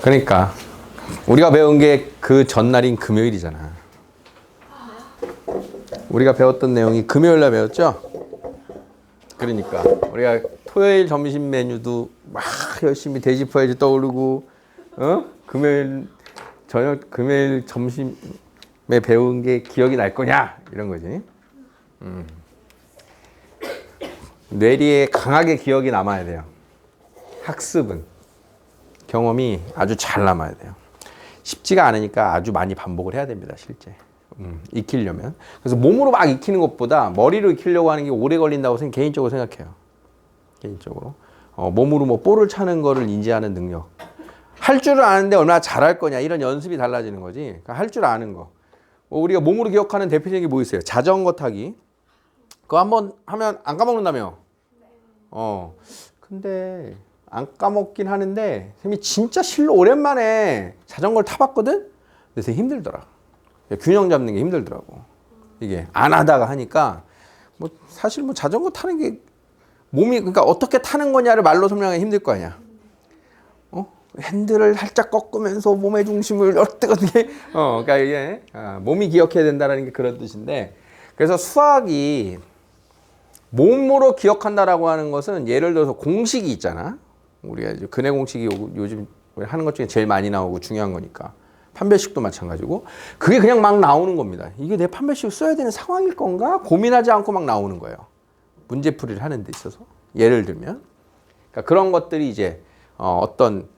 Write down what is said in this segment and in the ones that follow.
그러니까 우리가 배운 게 그 전날인 금요일이잖아. 우리가 배웠던 내용이 금요일 날 배웠죠? 그러니까 우리가 토요일 점심 메뉴도 막 열심히 돼지 프라이즈 떠오르고, 금요일 저녁, 금요일 점심에 배운 게 기억이 날 거냐 이런 거지. 뇌리에 강하게 기억이 남아야 돼요. 학습은 경험이 아주 잘 남아야 돼요. 쉽지가 않으니까 아주 많이 반복을 해야 됩니다, 실제. 익히려면. 그래서 몸으로 막 익히는 것보다 머리로 익히려고 하는 게 오래 걸린다고 개인적으로 생각해요. 개인적으로. 몸으로 뭐 볼을 차는 거를 인지하는 능력. 할 줄을 아는데 얼마나 잘할 거냐, 이런 연습이 달라지는 거지. 그러니까 할 줄 아는 거. 우리가 몸으로 기억하는 대표적인 게 뭐 있어요? 자전거 타기. 그거 한번 하면 안 까먹는다며? 근데 안 까먹긴 하는데 쌤이 진짜 실로 오랜만에 자전거를 타봤거든? 근데 되게 힘들더라. 균형 잡는 게 힘들더라고. 이게 안 하다가 하니까 뭐 사실 뭐 자전거 타는 게 몸이, 그러니까 어떻게 타는 거냐를 말로 설명하기 힘들 거 아니야. 핸들을 살짝 꺾으면서 몸의 중심을 어떻게 그러니까 이게 몸이 기억해야 된다는 게 그런 뜻인데, 그래서 수학이 몸으로 기억한다라고 하는 것은 예를 들어서 공식이 있잖아. 우리가 이제 근해 공식이 요즘 하는 것 중에 제일 많이 나오고 중요한 거니까. 판별식도 마찬가지고. 그게 그냥 막 나오는 겁니다. 이게 내 판별식을 써야 되는 상황일 건가? 고민하지 않고 막 나오는 거예요. 문제풀이를 하는 데 있어서. 예를 들면. 그러니까 그런 것들이 이제 어떤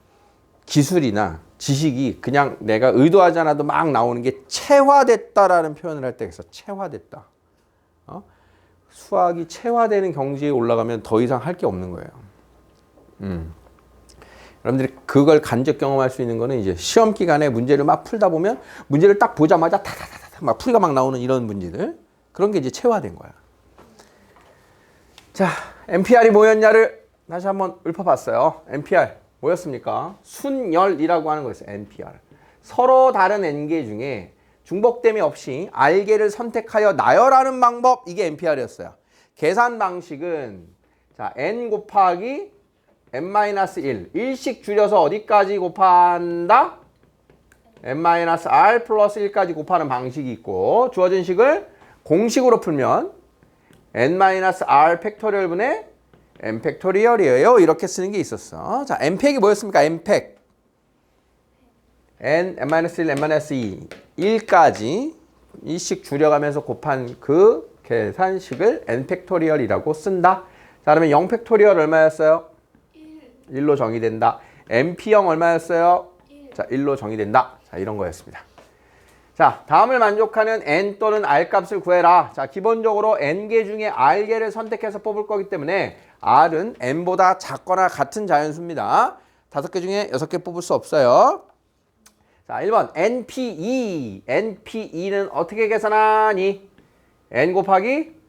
기술이나 지식이 그냥 내가 의도하지 않아도 막 나오는 게 체화됐다라는 표현을 할 때 있어. 체화됐다. 수학이 체화되는 경지에 올라가면 더 이상 할 게 없는 거예요. 여러분들이 그걸 간접 경험할 수 있는 거는 이제 시험 기간에 문제를 막 풀다 보면 문제를 딱 보자마자 타다다다다 막 풀이가 막 나오는 이런 문제들, 그런 게 이제 체화된 거야. 자, NPR이 뭐였냐를 다시 한번 읊어봤어요. NPR 뭐였습니까? 순열이라고 하는 거였어요. NPR. 서로 다른 N개 중에 중복됨이 없이 R개를 선택하여 나열하는 방법, 이게 NPR이었어요. 계산 방식은 자, N 곱하기 N-1, 일씩 줄여서 어디까지 곱한다? N-R 플러스 1까지 곱하는 방식이 있고, 주어진 식을 공식으로 풀면 N-R 팩토리얼 분의 N 팩토리얼이에요. 이렇게 쓰는 게 있었어. 자, N팩이 뭐였습니까? N팩. N-1, N-2, 1까지 일씩 줄여가면서 곱한 그 계산식을 N 팩토리얼이라고 쓴다. 자, 그러면 0 팩토리얼 얼마였어요? 1로 정의된다. NP0 얼마였어요? 1. 자, 1로 정의된다. 자, 이런 거였습니다. 자, 다음을 만족하는 N 또는 R 값을 구해라. 자, 기본적으로 N개 중에 R개를 선택해서 뽑을 거기 때문에 R은 N보다 작거나 같은 자연수입니다. 5개 중에 6개 뽑을 수 없어요. 자, 1번 NP2. NP2는 어떻게 계산하니? N 곱하기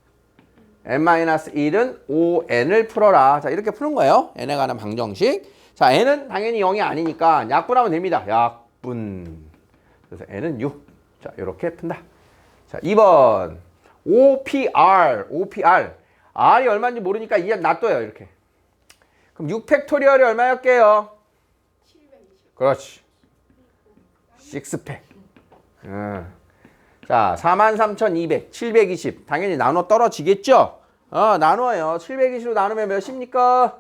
N-1은 5N을 풀어라. 자, 이렇게 푸는 거예요. N에 관한 방정식. 자, N은 당연히 0이 아니니까 약분하면 됩니다. 약분. 그래서 N은 6. 자, 이렇게 푼다. 자, 2번 OPR. OPR. R이 얼마인지 모르니까 이게 놔둬요. 이렇게. 그럼 6 팩토리얼이 얼마였게요? 720. 그렇지. 6팩. 자, 43,200, 720. 당연히 나눠 떨어지겠죠? 나눠요. 720으로 나누면 몇입니까?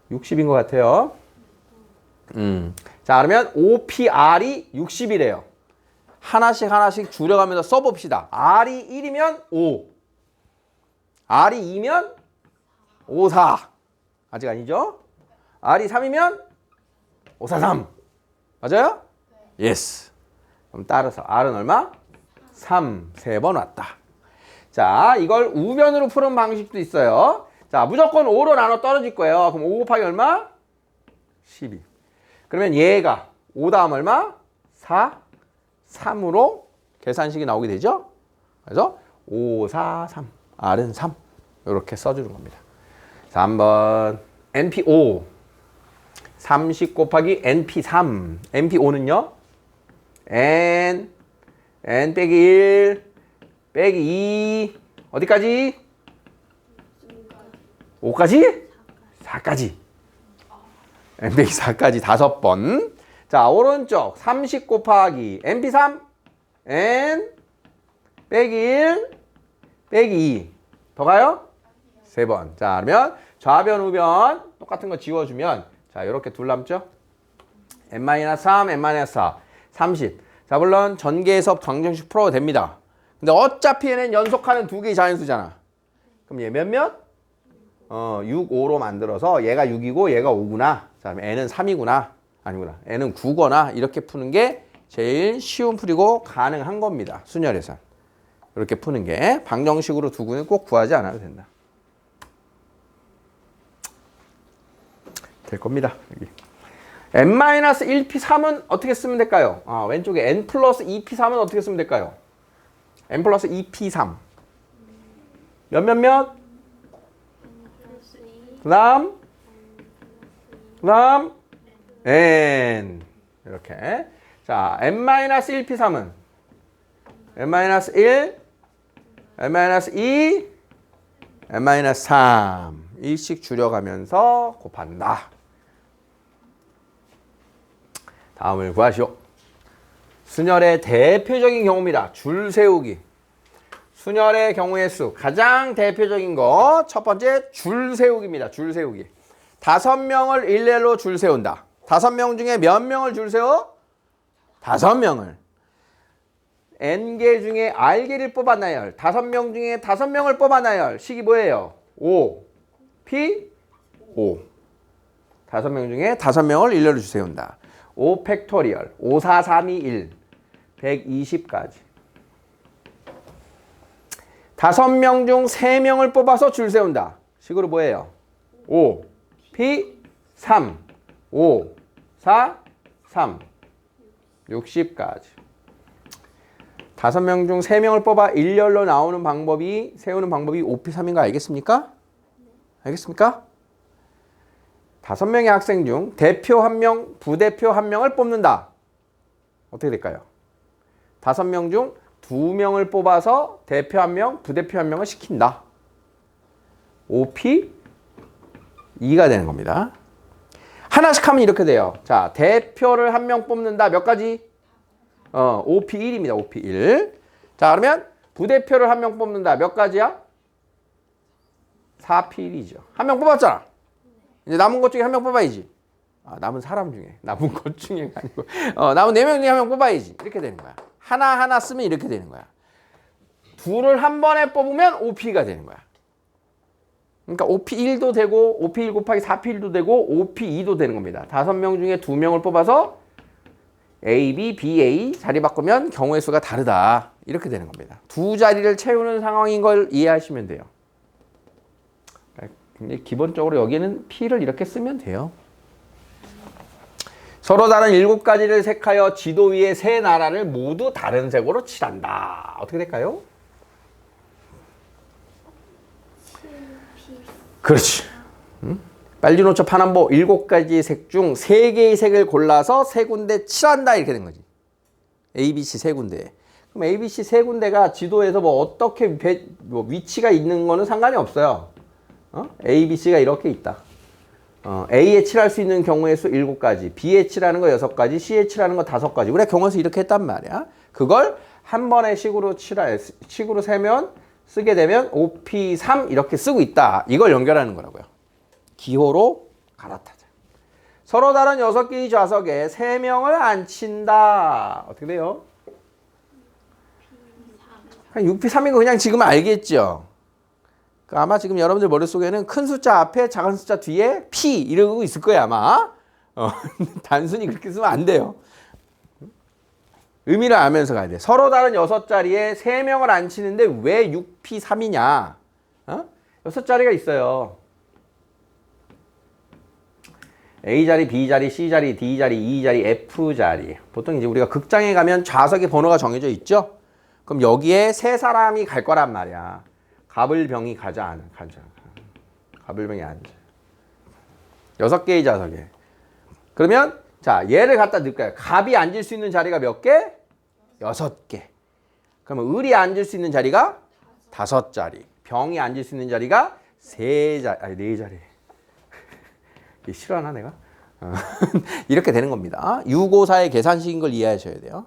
60인 것 같아요. 자, 그러면 OPR이 60이래요. 하나씩 줄여가면서 써봅시다. R이 1이면 5. R이 2면 5, 4. 아직 아니죠? R이 3이면 5, 4, 3. 맞아요? 네. 예스. 그럼 따라서 R은 얼마? 3. 3번 왔다. 자, 이걸 우변으로 푸는 방식도 있어요. 자, 무조건 5로 나눠 떨어질 거예요. 그럼 5 곱하기 얼마? 12. 그러면 얘가 5 다음 얼마? 4. 3으로 계산식이 나오게 되죠? 그래서 5, 4, 3. R은 3. 이렇게 써주는 겁니다. 3번 NP5. 30 곱하기 NP3. NP5는요? N 빼기 1 빼기 2 어디까지? 5까지? 4까지. n 빼기 4까지 5번. 자, 오른쪽 30 곱하기 np 3 n 빼기 1 빼기 2. 더 가요? 3번. 자, 그러면 좌변 우변 똑같은 거 지워주면 자, 이렇게 둘 남죠? n-3, n-4, 30. 자, 물론 전개해서 방정식 풀어도 됩니다. 근데 어차피 얘는 연속하는 두 개의 자연수잖아. 그럼 얘 몇몇? 6, 5로 만들어서 얘가 6이고 얘가 5구나. 자, 그럼 n은 3이구나. 아니구나. n은 9거나 이렇게 푸는 게 제일 쉬운 풀이고 가능한 겁니다. 순열에선. 이렇게 푸는 게 방정식으로 두고는 꼭 구하지 않아도 된다. 될 겁니다. 여기. n-1p3은 어떻게 쓰면 될까요? 왼쪽에 n 플러스 2p3은 어떻게 쓰면 될까요? n 플러스 2p3 몇? 그다음 n 이렇게. 자, n-1p3은 n-1, n-2, n-3 일씩 줄여가면서 곱한다. 다음을 구하시오. 순열의 대표적인 경우입니다. 줄 세우기. 순열의 경우의 수 가장 대표적인 거 첫 번째 줄 세우기입니다. 줄 세우기. 5명을 일례로 줄 세운다. 5명 중에 몇 명을 줄 세워? 5명을. n개 중에 r개를 뽑아 나열. 5명 중에 5명을 뽑아 나열. 식이 뭐예요? 5, p, 5. 5명 중에 5명을 일례로 줄 세운다. 5 팩토리얼. 5, 4, 3, 2, 1. 120까지. 5명 중 3명을 뽑아서 줄 세운다. 식으로 뭐예요? 5, p, 3. 5, 4, 3. 60까지. 5명 중 3명을 뽑아 일렬로 나오는 방법이, 세우는 방법이 5p3인 거 알겠습니까? 알겠습니까? 5명의 학생 중 대표 1명, 부대표 1명을 뽑는다. 어떻게 될까요? 5명 중 2명을 뽑아서 대표 1명, 부대표 1명을 시킨다. 5p 2가 되는 겁니다. 하나씩 하면 이렇게 돼요. 자, 대표를 1명 뽑는다. 몇 가지? 5p 1입니다. 5p 1. 자, 그러면 부대표를 1명 뽑는다. 몇 가지야? 4p 1이죠. 1명 뽑았잖아. 이제 남은 것 중에 1명 뽑아야지. 남은 사람 중에. 남은 것 중에 아니고. 남은 4명 중에 1명 뽑아야지. 이렇게 되는 거야. 하나 쓰면 이렇게 되는 거야. 둘을 한 번에 뽑으면 5p가 되는 거야. 그러니까 5p1도 되고 5p1 곱하기 4p1도 되고 5p2도 되는 겁니다. 5명 중에 2명을 뽑아서 A, B, B, A 자리 바꾸면 경우의 수가 다르다. 이렇게 되는 겁니다. 두 자리를 채우는 상황인 걸 이해하시면 돼요. 근데 기본적으로 여기는 P를 이렇게 쓰면 돼요. 서로 다른 7가지를 색하여 지도 위에 세 나라를 모두 다른 색으로 칠한다. 어떻게 될까요? 그렇지. 빨리 놓쳐 파남보 7가지의 색 중 3개의 색을 골라서 3군데 칠한다. 이렇게 된 거지. ABC 3군데. 그럼 ABC 3군데가 지도에서 뭐 어떻게 위치가 있는 거는 상관이 없어요. ABC가 이렇게 있다. A에 칠할 수 있는 경우의 수 7가지, B에 칠하는 거 6가지, C에 칠하는 거 5가지. 우리가 경우에서 이렇게 했단 말이야. 그걸 한 번에 식으로 세면 쓰게 되면 5P3 이렇게 쓰고 있다. 이걸 연결하는 거라고요. 기호로 갈아타자. 서로 다른 6개의 좌석에 3명을 앉힌다. 어떻게 돼요? 6P3인 거 그냥 지금 알겠죠? 아마 지금 여러분들 머릿속에는 큰 숫자 앞에 작은 숫자 뒤에 P 이러고 있을 거야 아마. 단순히 그렇게 쓰면 안 돼요. 의미를 알면서 가야 돼. 서로 다른 6자리에 3명을 앉히는데 왜 6P3이냐? 6자리가 있어요. A자리, B자리, C자리, D자리, E자리, F자리. 보통 이제 우리가 극장에 가면 좌석의 번호가 정해져 있죠? 그럼 여기에 3사람이 갈 거란 말이야. 가불병이 가자. 가불병이 앉아. 6개의 좌석에. 그러면 자, 얘를 갖다 넣을까요? 갑이 앉을 수 있는 자리가 몇 개? 6개. 그러면 을이 앉을 수 있는 자리가 5자리. 병이 앉을 수 있는 자리가 아니 네 자리. 이게 싫어하나 내가? 이렇게 되는 겁니다. 654의 계산식인 걸 이해하셔야 돼요.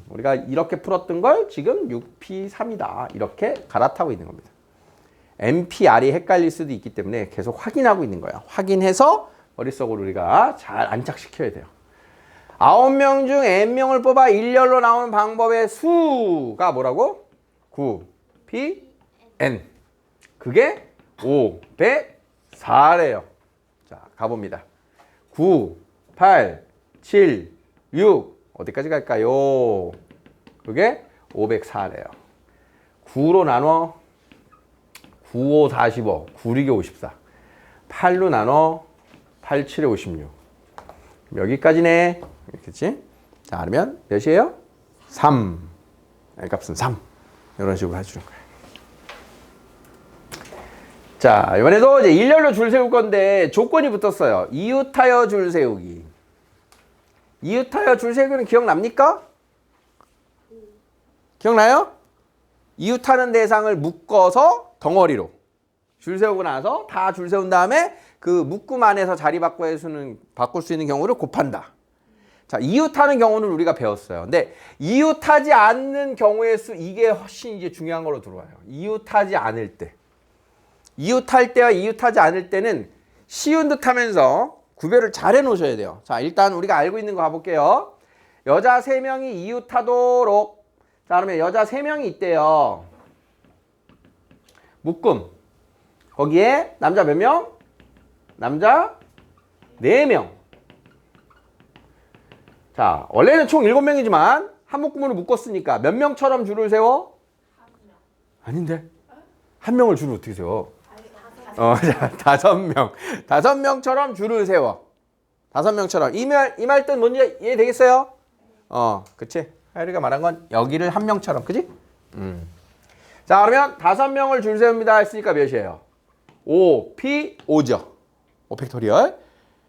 우리가 이렇게 풀었던 걸 지금 6P3이다. 이렇게 갈아타고 있는 겁니다. NPR이 헷갈릴 수도 있기 때문에 계속 확인하고 있는 거예요. 확인해서 머릿속으로 우리가 잘 안착시켜야 돼요. 9명 중 N명을 뽑아 일렬로 나오는 방법의 수가 뭐라고? 9PN. 그게 504래요. 자, 가봅니다. 9, 8, 7, 6. 어디까지 갈까요? 그게 504래요. 9로 나눠 9, 5, 45. 9, 6, 54. 8로 나눠 8, 7, 56. 여기까지네. 이렇겠지? 자, 그러면 몇이에요? 3. 이 값은 3. 이런 식으로 해주는 거예요. 자, 이번에도 이제 일렬로 줄 세울 건데 조건이 붙었어요. 이웃하여 줄 세우기. 이웃하여 줄 세우기는 기억납니까? 기억나요? 이웃하는 대상을 묶어서 덩어리로 줄 세우고 나서 다 줄 세운 다음에 그 묶음 안에서 자리 바꿀 수 있는 경우를 곱한다. 자, 이웃하는 경우는 우리가 배웠어요. 근데 이웃하지 않는 경우의 수, 이게 훨씬 이제 중요한 걸로 들어와요. 이웃하지 않을 때. 이웃할 때와 이웃하지 않을 때는 쉬운 듯 하면서 구별을 잘 해놓으셔야 돼요. 자, 일단 우리가 알고 있는 거 가볼게요. 여자 3명이 이웃하도록. 자, 그러면 여자 3명이 있대요. 묶음. 거기에 남자 몇 명? 남자 4명. 자, 원래는 총 7명이지만 한 묶음으로 묶었으니까 몇 명처럼 줄을 세워? 아닌데. 한 명을 줄을 어떻게 세워? 자, 5명. 5명처럼 줄을 세워. 5명처럼. 이 말 뜻 뭔지 이해되겠어요? 그치? 하율이가 말한 건 여기를 한 명처럼, 그치? 자, 그러면 5명을 줄 세웁니다 했으니까 몇이에요? 5P 5죠. 5팩토리얼.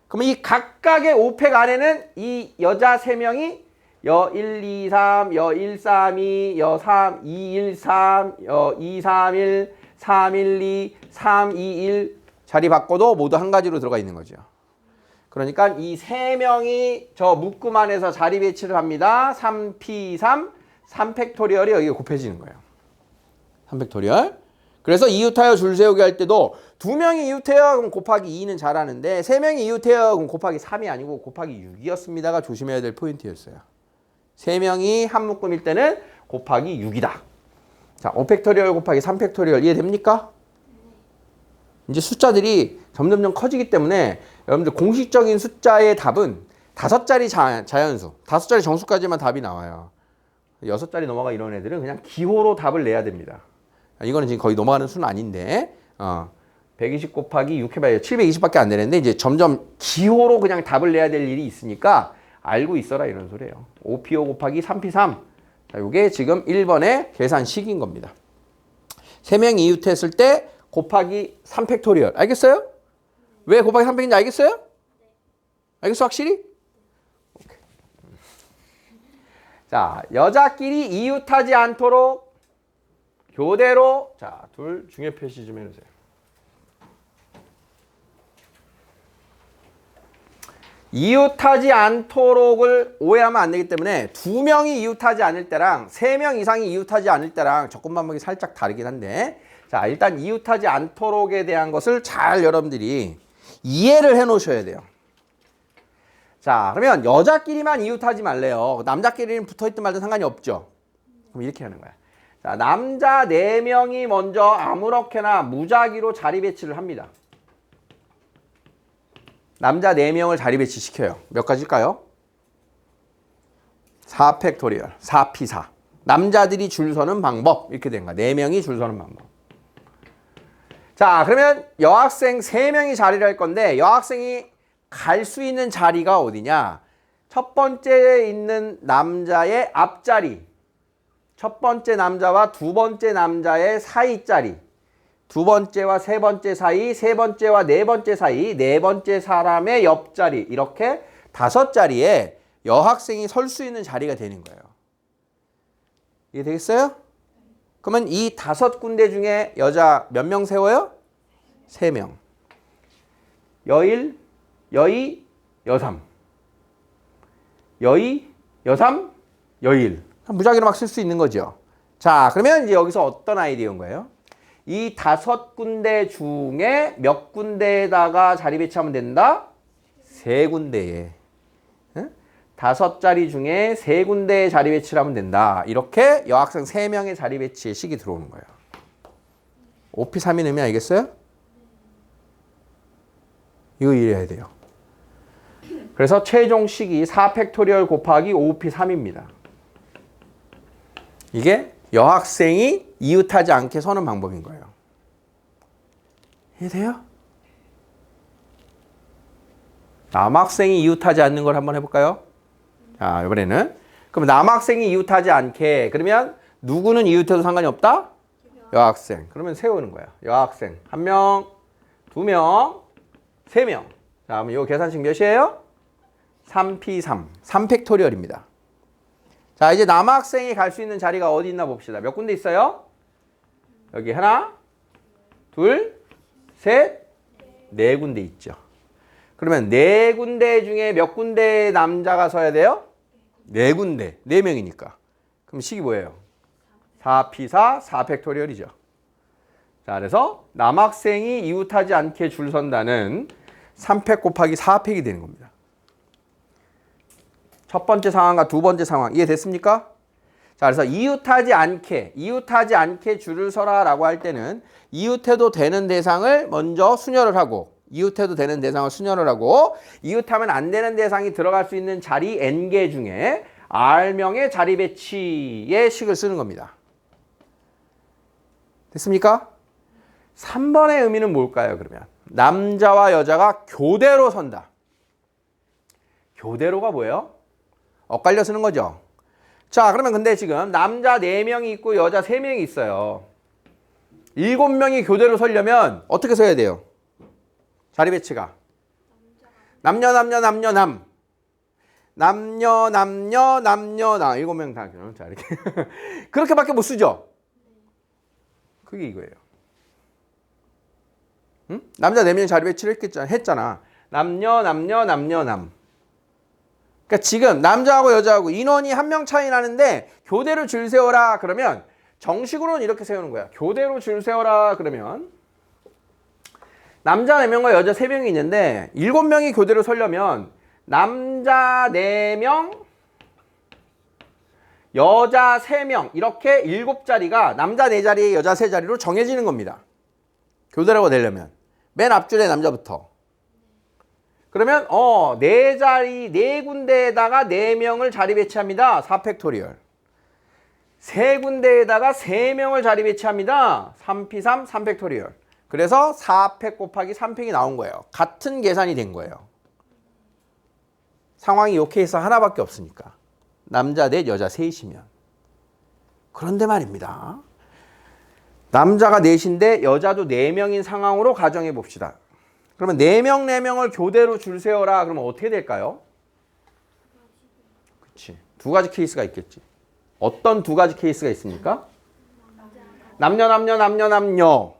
그러면 이 각각의 5팩 안에는 이 여자 3명이 여 1, 2, 3, 여 1, 3, 2, 여 3, 2, 1, 3, 여 2, 3, 1, 3, 1, 2, 3, 2, 1 자리 바꿔도 모두 한 가지로 들어가 있는 거죠. 그러니까 이 3명이 저 묶음 안에서 자리 배치를 합니다. 3P3, 3팩토리얼이 여기가 곱해지는 거예요. 3팩토리얼. 그래서 이웃하여 줄 세우기 할 때도 2명이 이웃해요. 그럼 곱하기 2는 잘하는데 3명이 이웃해요. 그럼 곱하기 3이 아니고 곱하기 6이었습니다가 조심해야 될 포인트였어요. 3명이 한 묶음일 때는 곱하기 6이다. 자, 5팩토리얼 곱하기 3팩토리얼 이해됩니까? 이제 숫자들이 점점점 커지기 때문에 여러분들 공식적인 숫자의 답은 5자리 자연수, 5자리 정수까지만 답이 나와요. 6자리 넘어가 이런 애들은 그냥 기호로 답을 내야 됩니다. 이거는 지금 거의 넘어가는 수는 아닌데 120 곱하기 6 해봐야 720밖에 안 되는데 이제 점점 기호로 그냥 답을 내야 될 일이 있으니까 알고 있어라 이런 소리예요. 5P5 곱하기 3P3. 자, 이게 지금 1번의 계산식인 겁니다. 3명이 이웃했을 때 곱하기 3팩토리얼. 알겠어요? 왜 곱하기 3팩인지 알겠어요? 알겠어 확실히? 오케이. 자, 여자끼리 이웃하지 않도록 교대로 자, 둘 중요 표시 좀 해주세요. 이웃하지 않도록을 오해하면 안 되기 때문에 2명이 이웃하지 않을 때랑 3명 이상이 이웃하지 않을 때랑 접근 방법이 살짝 다르긴 한데 자, 일단 이웃하지 않도록에 대한 것을 잘 여러분들이 이해를 해 놓으셔야 돼요. 자, 그러면 여자끼리만 이웃하지 말래요. 남자끼리는 붙어있든 말든 상관이 없죠. 그럼 이렇게 하는 거야. 자, 남자 4명이 먼저 아무렇게나 무작위로 자리 배치를 합니다. 남자 4명을 자리 배치시켜요. 몇 가지일까요? 4팩토리얼, 4P4. 남자들이 줄 서는 방법. 이렇게 된 거야. 4명이 줄 서는 방법. 자, 그러면 여학생 3명이 자리를 할 건데 여학생이 갈 수 있는 자리가 어디냐? 첫 번째 있는 남자의 앞자리. 첫 번째 남자와 두 번째 남자의 사이 자리. 두 번째와 세 번째 사이, 세 번째와 네 번째 사이, 네 번째 사람의 옆자리 이렇게 5자리에 여학생이 설 수 있는 자리가 되는 거예요. 이해 되겠어요? 그러면 이 5군데 중에 여자 몇 명 세워요? 3명. 여일, 여이, 여삼. 여이, 여삼, 여일. 무작위로 막 쓸 수 있는 거죠. 자, 그러면 이제 여기서 어떤 아이디어인 거예요? 이 5군데 중에 몇 군데에다가 자리 배치하면 된다? 3군데에. 5자리 중에 3군데에 자리 배치를 하면 된다. 이렇게 여학생 3명의 자리 배치의 식이 들어오는 거예요. OP3인 의미 알겠어요? 이거 이해해야 돼요. 그래서 최종 식이 4팩토리얼 곱하기 5p3입니다. 이게 여학생이 이웃하지 않게 서는 방법인 거예요. 이해돼요? 남학생이 이웃하지 않는 걸 한번 해볼까요? 자, 이번에는 그럼 남학생이 이웃하지 않게 그러면 누구는 이웃해도 상관이 없다? 여학생. 그러면 세우는 거예요. 여학생 1명, 2명, 3명. 자, 그럼 이 계산식 몇이에요? 3p3. 3팩토리얼입니다. 자, 이제 남학생이 갈 수 있는 자리가 어디 있나 봅시다. 몇 군데 있어요? 여기 하나, 둘, 셋, 4군데 있죠. 그러면 4군데 중에 몇 군데 남자가 서야 돼요? 4군데. 4명이니까. 그럼 식이 뭐예요? 4p4, 4팩토리얼이죠. 자, 그래서 남학생이 이웃하지 않게 줄 선다는 3팩 곱하기 4팩이 되는 겁니다. 첫 번째 상황과 두 번째 상황 이해됐습니까? 자, 그래서 이웃하지 않게 줄을 서라 라고 할 때는 이웃해도 되는 대상을 먼저 순혈을 하고 이웃해도 되는 대상을 순혈을 하고 이웃하면 안 되는 대상이 들어갈 수 있는 자리 N개 중에 R명의 자리 배치의 식을 쓰는 겁니다. 됐습니까? 3번의 의미는 뭘까요, 그러면? 남자와 여자가 교대로 선다. 교대로가 뭐예요? 엇갈려 쓰는 거죠. 자, 그러면 근데 지금 남자 4명이 있고 여자 3명이 있어요. 7명이 교대로 서려면 어떻게 서야 돼요? 자리 배치가. 남녀, 남녀, 남녀, 남. 남녀, 남녀, 남녀, 남. 7명 다. 자, 이렇게. 그렇게밖에 못 쓰죠? 그게 이거예요. 응? 남자 4명 자리 배치를 했잖아. 남녀, 남녀, 남녀, 남. 그러니까 지금 남자하고 여자하고 인원이 1명 차이 나는데 교대로 줄 세워라 그러면 정식으로는 이렇게 세우는 거야. 교대로 줄 세워라 그러면 남자 4명과 여자 3명이 있는데 7명이 교대로 서려면 남자 4명, 여자 3명 이렇게 7자리가 남자 4자리, 여자 3자리로 정해지는 겁니다. 교대라고 되려면 맨 앞줄에 남자부터. 그러면 4자리 4군데에다가 4명을 자리 배치합니다. 4팩토리얼. 3군데에다가 3명을 자리 배치합니다. 3p3 3팩토리얼. 그래서 4팩 곱하기 3팩이 나온 거예요. 같은 계산이 된 거예요. 상황이 이 케이스 하나밖에 없으니까. 남자 넷, 여자 셋이면. 그런데 말입니다. 남자가 넷인데 여자도 4명인 상황으로 가정해 봅시다. 그러면 4명, 4명을 교대로 줄 세워라. 그러면 어떻게 될까요? 그치. 2가지 케이스가 있겠지. 어떤 2가지 케이스가 있습니까? 남녀, 남녀, 남녀, 남녀.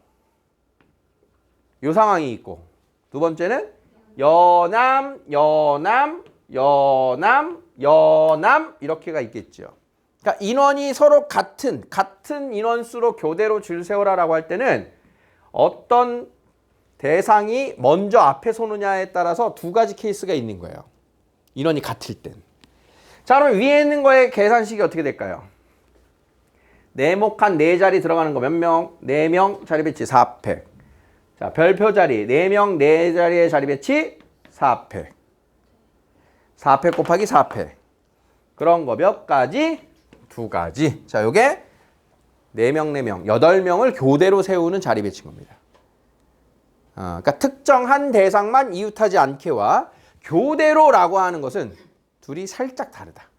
요 상황이 있고. 두 번째는 여남, 여남, 여남, 여남 이렇게가 있겠죠. 그러니까 인원이 서로 같은 인원수로 교대로 줄 세워라라고 할 때는 어떤 대상이 먼저 앞에 서느냐에 따라서 2가지 케이스가 있는 거예요. 인원이 같을 땐. 자, 그럼 위에 있는 거의 계산식이 어떻게 될까요? 네모칸 4자리 들어가는 거 몇 명? 4명 자리 배치 4팩. 자, 별표 자리 4명 4자리의 자리 배치 4팩. 4팩 곱하기 4팩. 그런 거 몇 가지? 2가지. 자, 요게 4명, 4명, 8명을 교대로 세우는 자리 배치인 겁니다. 그러니까 특정한 대상만 이웃하지 않게와 교대로라고 하는 것은 둘이 살짝 다르다.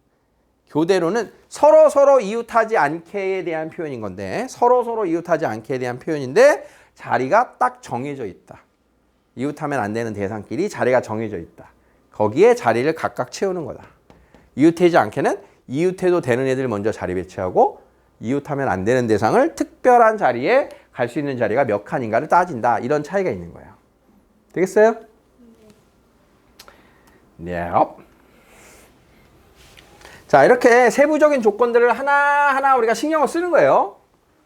교대로는 서로 이웃하지 않게에 대한 표현인 건데 서로 이웃하지 않게에 대한 표현인데 자리가 딱 정해져 있다. 이웃하면 안 되는 대상끼리 자리가 정해져 있다. 거기에 자리를 각각 채우는 거다. 이웃하지 않게는 이웃해도 되는 애들 먼저 자리 배치하고 이웃하면 안 되는 대상을 특별한 자리에 갈 수 있는 자리가 몇 칸인가를 따진다. 이런 차이가 있는 거예요. 되겠어요? 네. 자, 이렇게 세부적인 조건들을 하나하나 우리가 신경을 쓰는 거예요.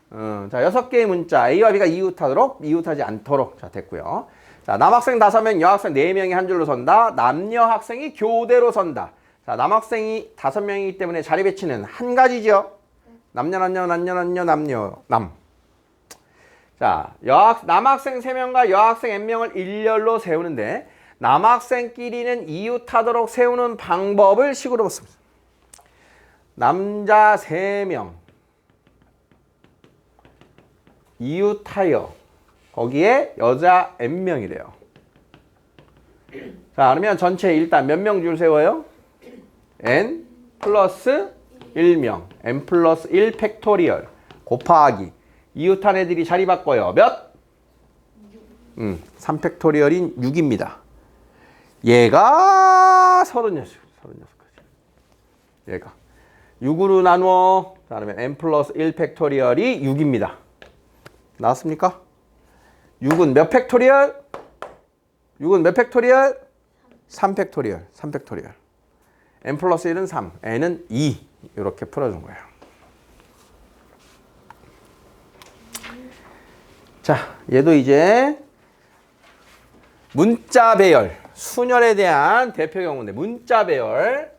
자, 6개의 문자. A와 B가 이웃하도록, 이웃하지 않도록. 자, 됐고요. 자, 남학생 5명, 여학생 4명이 한 줄로 선다. 남녀 학생이 교대로 선다. 자, 남학생이 5명이기 때문에 자리 배치는 한 가지죠. 남녀. 자, 남학생 3명과 여학생 N명을 일렬로 세우는데 남학생끼리는 이웃하도록 세우는 방법을 식으로 봤습니다. 남자 3명 이웃하여 거기에 여자 N명이래요. 자, 그러면 전체 일단 몇 명 줄 세워요? N 플러스 1명 N 플러스 1 팩토리얼 곱하기 이웃한 애들이 자리 바꿔요. 몇? 3 팩토리얼인 6입니다. 얘가 36가지. 얘가 6으로 나누어 자, 그러면 N 플러스 1 팩토리얼이 6입니다. 나왔습니까? 6은 몇 팩토리얼? 6은 몇 팩토리얼? 3 팩토리얼. N 플러스 1은 3, N은 2. 이렇게 풀어준 거예요. 자, 얘도 이제 문자 배열, 순열에 대한 대표 경우인데 문자 배열.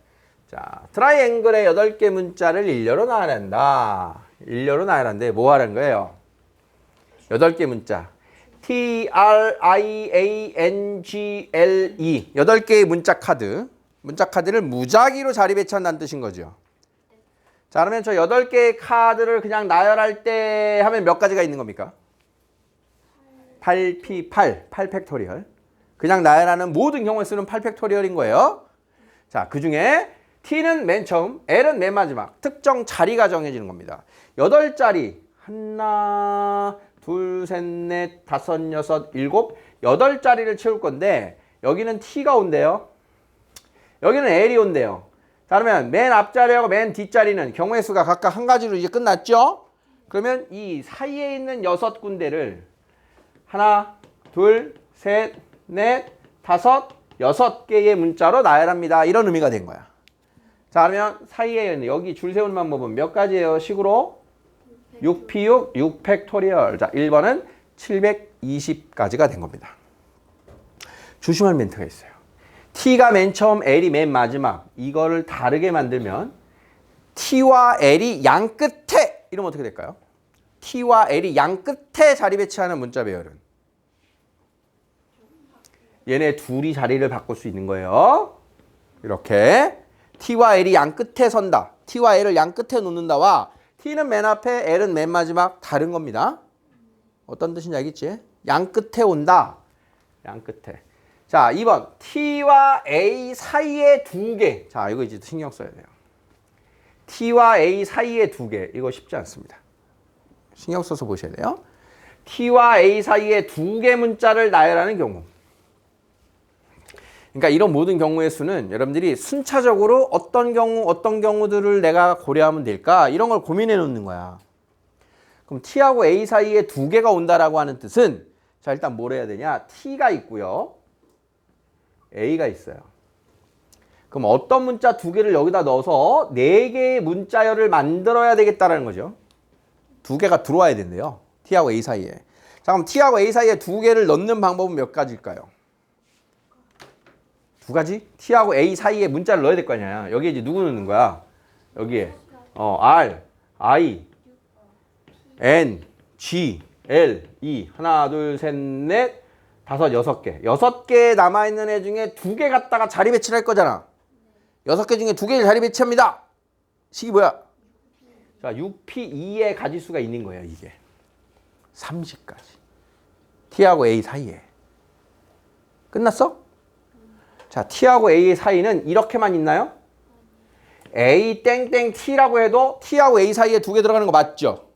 자, 트라이앵글의 8개 문자를 일렬로 나열한다. 일렬로 나열하는데 뭐 하는 거예요? 8개 문자. TRIANGLE 8개의 문자 카드를 무작위로 자리 배치한다는 뜻인 거죠. 자, 그러면 저 8개의 카드를 그냥 나열할 때 하면 몇 가지가 있는 겁니까? 8P8 팩토리얼. 그냥 나열하는 모든 경우에 쓰는 8 팩토리얼인 거예요. 자, 그 중에 T는 맨 처음, L은 맨 마지막. 특정 자리가 정해지는 겁니다. 8자리. 하나, 둘, 셋, 넷, 다섯, 여섯, 일곱, 8자리를 채울 건데 여기는 T가 온대요. 여기는 L이 온대요. 자, 그러면 맨 앞자리하고 맨 뒷자리는 경우의 수가 각각 한 가지로 이제 끝났죠? 그러면 이 사이에 있는 6군데를 하나, 둘, 셋, 넷, 다섯, 6개의 문자로 나열합니다. 이런 의미가 된 거야. 자, 그러면 사이에 있는 여기 줄 세우는 방법은 몇 가지예요? 식으로 6P6, 6 팩토리얼. 자, 1번은 720까지가 된 겁니다. 조심할 멘트가 있어요. T가 맨 처음, L이 맨 마지막. 이거를 다르게 만들면 T와 L이 양 끝에 이러면 어떻게 될까요? T와 L이 양 끝에 자리 배치하는 문자 배열은 얘네 둘이 자리를 바꿀 수 있는 거예요. 이렇게 T와 L이 양 끝에 선다. T와 L을 양 끝에 놓는다와 T는 맨 앞에, L은 맨 마지막 다른 겁니다. 어떤 뜻인지 알겠지? 양 끝에 온다. 양 끝에. 자, 2번. T와 A 사이에 2개. 자, 이거 이제 신경 써야 돼요. T와 A 사이에 2개. 이거 쉽지 않습니다. 신경 써서 보셔야 돼요. T와 A 사이에 2개 문자를 나열하는 경우. 그러니까 이런 모든 경우의 수는 여러분들이 순차적으로 어떤 경우들을 내가 고려하면 될까? 이런 걸 고민해 놓는 거야. 그럼 T하고 A 사이에 2개가 온다라고 하는 뜻은 자, 일단 뭘 해야 되냐? T가 있고요. A가 있어요. 그럼 어떤 문자 2개를 여기다 넣어서 4개의 문자열을 만들어야 되겠다라는 거죠. 2개가 들어와야 된대요. T하고 A 사이에. 자, 그럼 T하고 A 사이에 2개를 넣는 방법은 몇 가지일까요? 2가지? T하고 A 사이에 문자를 넣어야 될 거 아니야. 여기에 이제 누구 넣는 거야? 여기에 R, I, N, G, L, E 하나, 둘, 셋, 넷, 다섯, 6개. 6개 남아있는 애 중에 2개 갖다가 자리 배치를 할 거잖아. 6개 중에 2개를 자리 배치합니다. 식이 뭐야? 자, 6P2의 가지수가 있는 거예요, 이게. 30까지. T하고 A 사이에. 끝났어? 자, T하고 A 사이는 이렇게만 있나요? A 땡땡 T라고 해도 T하고 A 사이에 2개 들어가는 거 맞죠?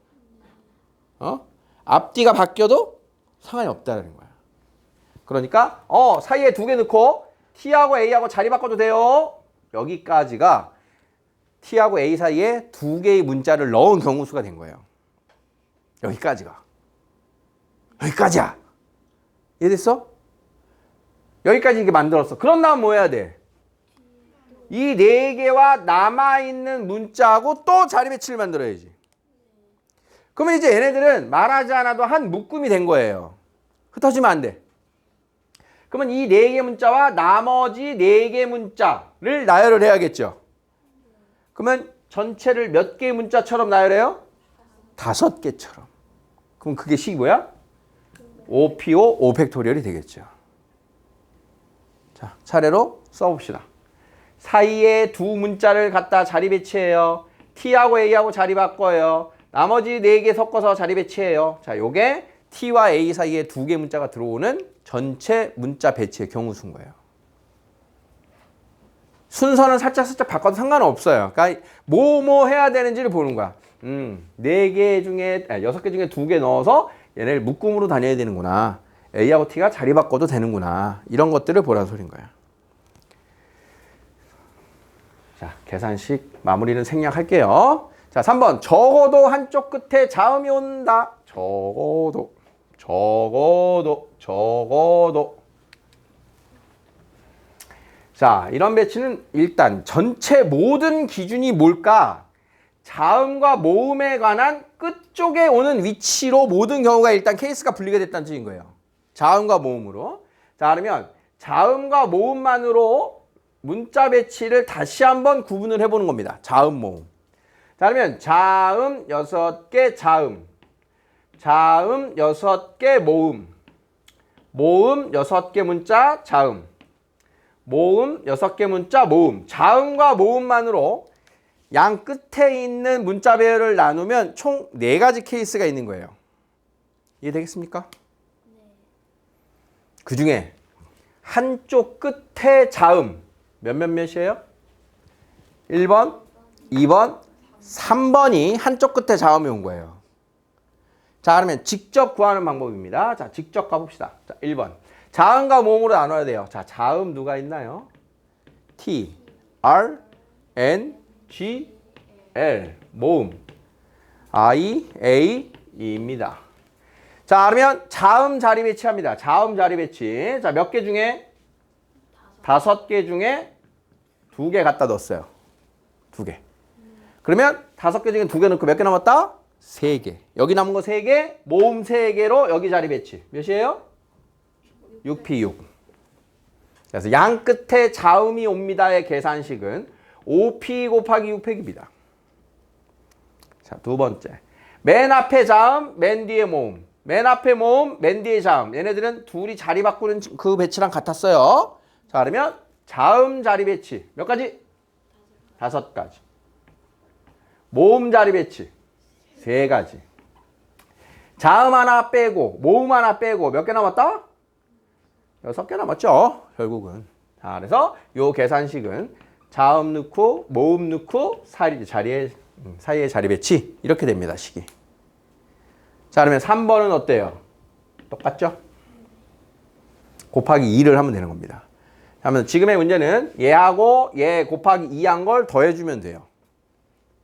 앞뒤가 바뀌어도 상관이 없다는 거야. 그러니까 사이에 2개 넣고 T하고 A하고 자리 바꿔도 돼요. 여기까지가 t하고 a 사이에 두 개의 문자를 넣은 경우수가 된 거예요. 여기까지가. 여기까지야. 이해됐어? 여기까지 이게 만들었어. 그런 다음 뭐 해야 돼? 이 네 개와 남아있는 문자하고 또 자리 배치를 만들어야지. 그러면 이제 얘네들은 말하지 않아도 한 묶음이 된 거예요. 흩어지면 안 돼. 그러면 이 네 개 문자와 나머지 네 개 문자를 나열을 해야겠죠. 그러면 전체를 몇 개의 문자처럼 나열해요? 5개처럼. 그럼 그게 식이 뭐야? 5PO 5팩토리얼이 되겠죠. 자, 차례로 써봅시다. 사이에 두 문자를 갖다 자리 배치해요. T하고 A하고 자리 바꿔요. 나머지 4개 섞어서 자리 배치해요. 자, 요게 T와 A 사이에 두 개 문자가 들어오는 전체 문자 배치의 경우수인 거예요. 순서는 살짝 바꿔도 상관은 없어요. 그러니까 뭐 해야 되는지를 보는 거야. 6개 중에 2개 넣어서 얘네를 묶음으로 다녀야 되는구나. A하고 T가 자리 바꿔도 되는구나. 이런 것들을 보라는 소린 거야. 자, 계산식 마무리는 생략할게요. 자, 3번. 적어도 한쪽 끝에 자음이 온다. 적어도. 자, 이런 배치는 일단 전체 모든 기준이 뭘까? 자음과 모음에 관한 끝쪽에 오는 위치로 모든 경우가 일단 케이스가 분리가 됐다는 뜻인 거예요. 자음과 모음으로. 자, 그러면 자음과 모음만으로 문자 배치를 다시 한번 구분을 해보는 겁니다. 자음, 모음. 자, 그러면 자음 6개 자음, 자음 6개 모음, 모음 6개 문자 자음, 모음 6개 문자 모음. 자음과 모음만으로 양 끝에 있는 문자 배열을 나누면 총 4가지 케이스가 있는 거예요. 이해되겠습니까? 네. 그 중에 한쪽 끝에 자음 몇이에요? 1번, 2번, 3번이 한쪽 끝에 자음이 온 거예요. 자, 그러면 직접 구하는 방법입니다. 자, 직접 가봅시다. 자, 1번. 자음과 모음으로 나눠야 돼요. 자, 자음 누가 있나요? T, R, N, G, L. 모음. I, A, E입니다. 자, 그러면 자음 자리 배치합니다. 자음 자리 배치. 자, 몇 개 중에? 5개 중에 2개 갖다 넣었어요. 2개. 그러면 5개 중에 2개 넣고 몇 개 남았다? 3개. 여기 남은 거 3개, 모음 3개로 여기 자리 배치. 몇이에요? 6P6. 그래서 양 끝에 자음이 옵니다의 계산식은 5P 곱하기 6팩입니다. 자, 두 번째. 맨 앞에 자음, 맨 뒤에 모음. 맨 앞에 모음, 맨 뒤에 자음. 얘네들은 둘이 자리 바꾸는 그 배치랑 같았어요. 자, 그러면 자음 자리 배치. 몇 가지? 5가지. 모음 자리 배치. 3가지. 자음 하나 빼고, 모음 하나 빼고, 몇 개 남았다? 6개 남았죠, 결국은. 자, 그래서 요 계산식은 자음 넣고, 모음 넣고, 사이에 자리 배치. 이렇게 됩니다, 식이. 자, 그러면 3번은 어때요? 똑같죠? 곱하기 2를 하면 되는 겁니다. 그러면 지금의 문제는 얘하고 얘 곱하기 2한 걸 더해주면 돼요.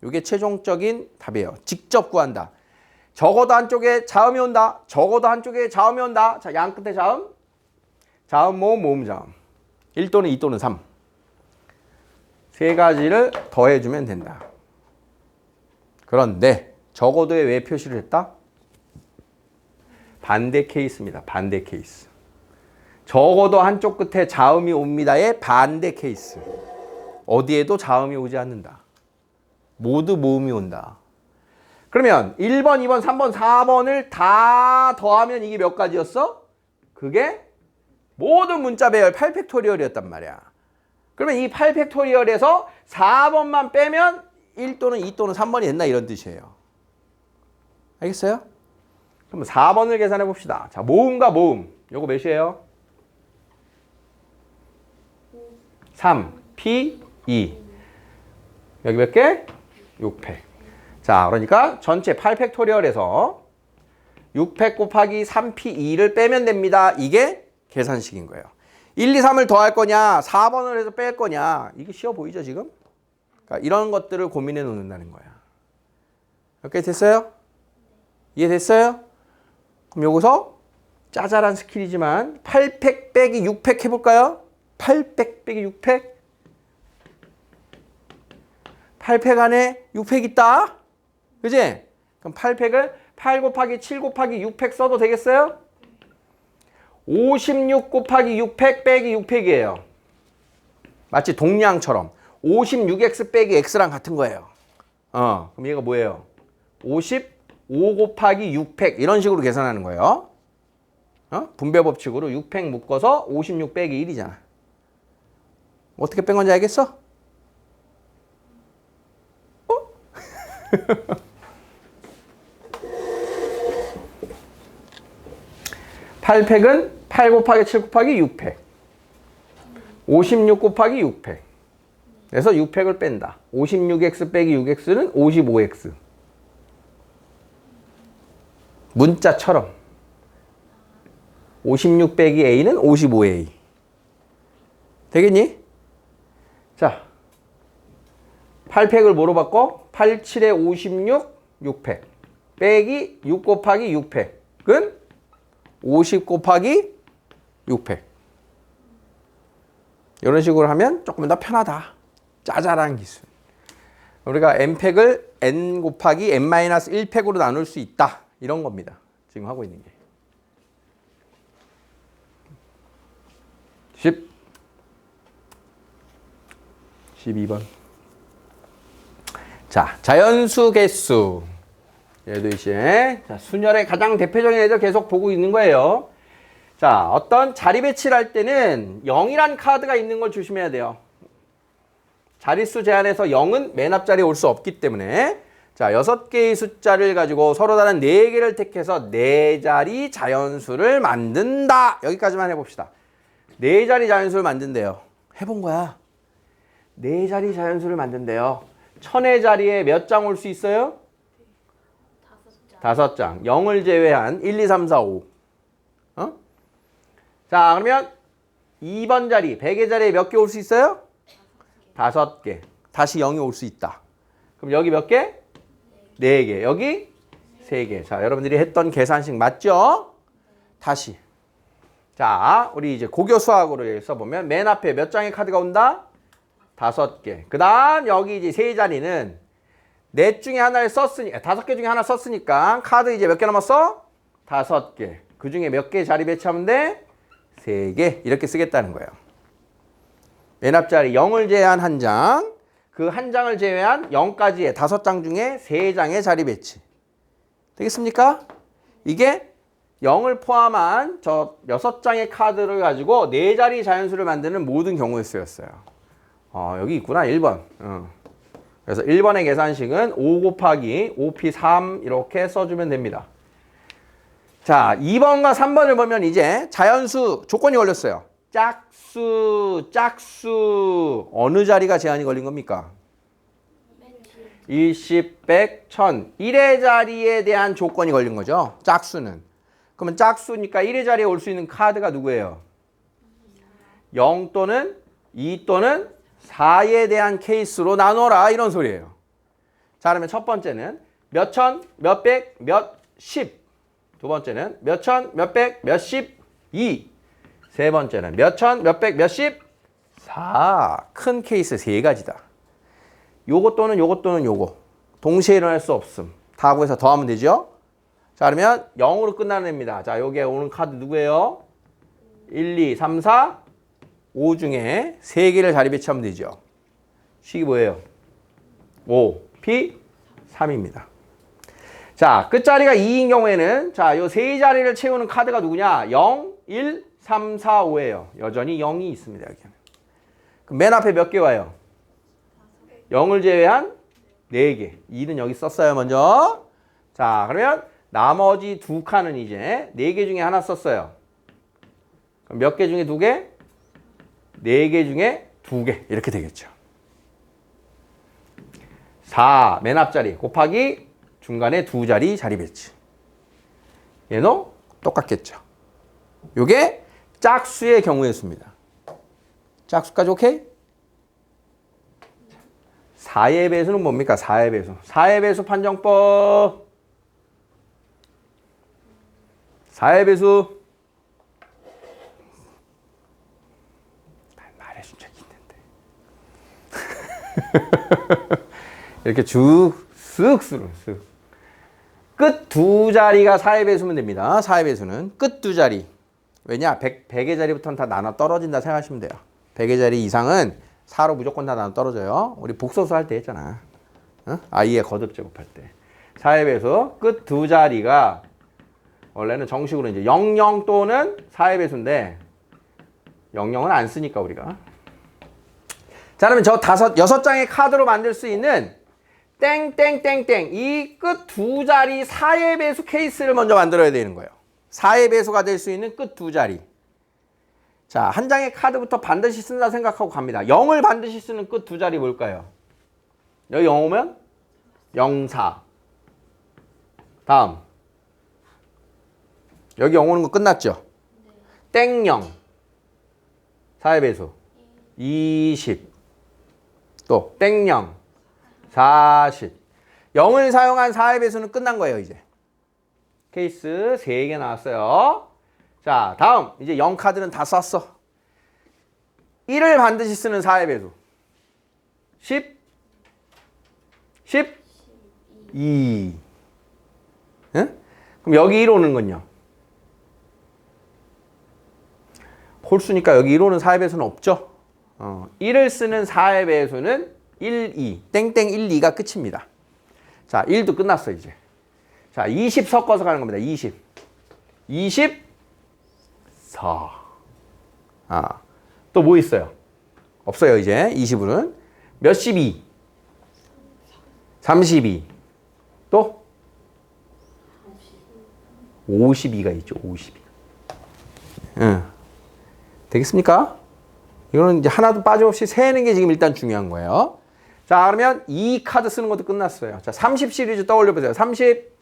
이게 최종적인 답이에요. 직접 구한다. 적어도 한쪽에 자음이 온다. 적어도 한쪽에 자음이 온다. 자, 양 끝에 자음. 자음, 모음, 모음, 자음. 1 또는 2 또는 3. 3가지를 더해주면 된다. 그런데 적어도에 왜 표시를 했다? 반대 케이스입니다. 반대 케이스. 적어도 한쪽 끝에 자음이 옵니다의 반대 케이스. 어디에도 자음이 오지 않는다. 모두 모음이 온다. 그러면 1번, 2번, 3번, 4번을 다 더하면 이게 몇 가지였어? 그게 모든 문자 배열 8팩토리얼이었단 말이야. 그러면 이 8팩토리얼에서 4번만 빼면 1 또는 2 또는 3번이 됐나 이런 뜻이에요. 알겠어요? 그럼 4번을 계산해 봅시다. 자, 모음과 모음. 요거 몇이에요? 3, P, 2. 여기 몇 개? 6팩. 자, 그러니까 전체 8팩토리얼에서 6팩 곱하기 3P2를 빼면 됩니다. 이게 계산식인 거예요. 1, 2, 3을 더할 거냐, 4번을 해서 뺄 거냐. 이게 쉬워 보이죠, 지금? 그러니까 이런 것들을 고민해 놓는다는 거야. 이렇게 됐어요? 이해됐어요? 그럼 요거서 짜잘한 스킬이지만 8팩 빼기 6팩 해볼까요? 8팩 빼기 6팩? 8팩 안에 6팩 있다? 그지? 그럼 8팩을 8 곱하기 7 곱하기 6팩 써도 되겠어요? 56 곱하기 6팩 빼기 6팩이에요. 마치 동량처럼 56x 빼기 x랑 같은 거예요. 그럼 얘가 뭐예요? 55 곱하기 6팩 이런 식으로 계산하는 거예요. 분배 법칙으로 6팩 묶어서 56 빼기 1이잖아. 어떻게 뺀 건지 알겠어? 8팩은 8 곱하기 7 곱하기 6팩. 56 곱하기 6팩. 그래서 6팩을 뺀다. 56x 빼기 6x는 55x. 문자처럼 56 빼기 a는 55a. 되겠니? 자, 8팩을 뭐로 바꿔? 8, 7에 56, 6팩. 빼기 6 곱하기 6팩은 50 곱하기 6팩. 이런 식으로 하면 조금 더 편하다. 짜잘한 기술. 우리가 n팩을 n 곱하기 n-1팩으로 나눌 수 있다. 이런 겁니다. 지금 하고 있는 게. 12번. 자, 자연수 개수. 얘도 이제 순열의 가장 대표적인 애들 계속 보고 있는 거예요. 자, 어떤 자리 배치를 할 때는 0이란 카드가 있는 걸 조심해야 돼요. 자릿수 제한에서 0은 맨 앞자리에 올 수 없기 때문에 자, 6개의 숫자를 가지고 서로 다른 4개를 택해서 4자리 자연수를 만든다. 여기까지만 해봅시다. 4자리 자연수를 만든대요. 해본 거야. 4자리 자연수를 만든대요. 1000의 자리에 몇 장 올 수 있어요? 5장. 0을 제외한 1, 2, 3, 4, 5. 자, 그러면 2번 자리, 100의 자리에 몇 개 올 수 있어요? 5개. 다시 0이 올 수 있다. 그럼 여기 몇 개? 4개. 여기 3개. 자, 여러분들이 했던 계산식 맞죠? 다시. 자, 우리 이제 고교 수학으로 써보면 맨 앞에 몇 장의 카드가 온다? 5개. 그 다음 여기 이제 세 자리는 넷 중에 하나를 썼으니까 5개 중에 하나 썼으니까 카드 이제 몇 개 남았어? 5개. 그 중에 몇 개 자리 배치하면 돼? 3개. 이렇게 쓰겠다는 거예요. 맨 앞자리 0을 제외한 한 장, 그 한 장을 제외한 0까지의 5장 중에 3장의 자리 배치. 되겠습니까? 이게 0을 포함한 저 6장의 카드를 가지고 4자리 자연수를 만드는 모든 경우에 쓰였어요. 여기 있구나. 1번. 그래서 1번의 계산식은 5 곱하기 5p3 이렇게 써주면 됩니다. 자, 2번과 3번을 보면 이제 자연수 조건이 걸렸어요. 짝수 어느 자리가 제한이 걸린 겁니까? 10, 100, 1000 1의 자리에 대한 조건이 걸린 거죠. 짝수는. 그러면 짝수니까 1의 자리에 올 수 있는 카드가 누구예요? 0 또는 2 또는 4에 대한 케이스로 나눠라 이런 소리예요. 자, 그러면 첫 번째는 몇 천, 몇 백, 몇 십. 두 번째는 몇 천, 몇 백, 몇 십, 2. 세 번째는 몇 천, 몇 백, 몇 십, 4. 큰 케이스 3가지다. 요거 또는 요거 또는 요거. 동시에 일어날 수 없음. 다 구해서 더하면 되죠? 자, 그러면 0으로 끝나는 애입니다. 자, 여기에 오는 카드 누구예요? 1, 2, 3, 4, 5 중에 3개를 자리 배치하면 되죠. 식이 뭐예요? 5, P, 3입니다. 자, 끝자리가 2인 경우에는 자, 요 세 자리를 채우는 카드가 누구냐? 0, 1, 3, 4, 5예요. 여전히 0이 있습니다. 여기는. 그럼 맨 앞에 몇 개 와요? 0을 제외한 4개. 2는 여기 썼어요, 먼저. 자, 그러면 나머지 두 칸은 이제 4개 중에 하나 썼어요. 그럼 몇 개 중에 2개? 4개 중에 2개. 이렇게 되겠죠. 4, 맨 앞자리 곱하기 중간에 2자리 자리 배치. 얘도 똑같겠죠. 요게 짝수의 경우의 수입니다. 짝수까지 오케이? 4의 배수는 뭡니까? 4의 배수. 4의 배수 판정법. 4의 배수. 말해준 적이 있는데. 이렇게 쓱쓱. 끝 두 자리가 4의 배수면 됩니다. 4의 배수는 끝 두 자리. 왜냐? 100의 자리부터는 다 나눠 떨어진다 생각하시면 돼요. 100의 자리 이상은 4로 무조건 다 나눠 떨어져요. 우리 복소수 할 때 했잖아. 어? i의 거듭 제곱할 때. 4의 배수 끝 두 자리가 원래는 정식으로 이제 00 또는 4의 배수인데 00은 안 쓰니까 우리가. 자, 그러면 저 6장의 카드로 만들 수 있는 땡땡땡땡 이 끝 두 자리 4의 배수 케이스를 먼저 만들어야 되는 거예요. 4의 배수가 될 수 있는 끝 두 자리. 자, 한 장의 카드부터 반드시 쓴다 생각하고 갑니다. 0을 반드시 쓰는 끝 두 자리 뭘까요? 여기 0 오면 0, 4. 다음. 여기 0 오는 거 끝났죠? 땡 0. 4의 배수. 20. 또 땡 0. 40. 0을 사용한 4의 배수는 끝난 거예요, 이제. 케이스 3개 나왔어요. 자, 다음. 이제 0 카드는 다 썼어. 1을 반드시 쓰는 4의 배수. 10. 2. 응? 그럼 여기 1 오는 건요? 홀수니까 여기 1 오는 4의 배수는 없죠? 1을 쓰는 4의 배수는 1, 2. 땡땡 1, 2가 끝입니다. 자, 1도 끝났어, 이제. 자, 20 섞어서 가는 겁니다. 20. 24. 또 뭐 있어요? 없어요, 이제. 20으로는. 몇 12? 32. 또? 52가 있죠, 52. 응. 되겠습니까? 이거는 이제 하나도 빠짐없이 세는 게 지금 일단 중요한 거예요. 자, 그러면 이 카드 쓰는 것도 끝났어요. 자, 30 시리즈 떠올려 보세요. 30,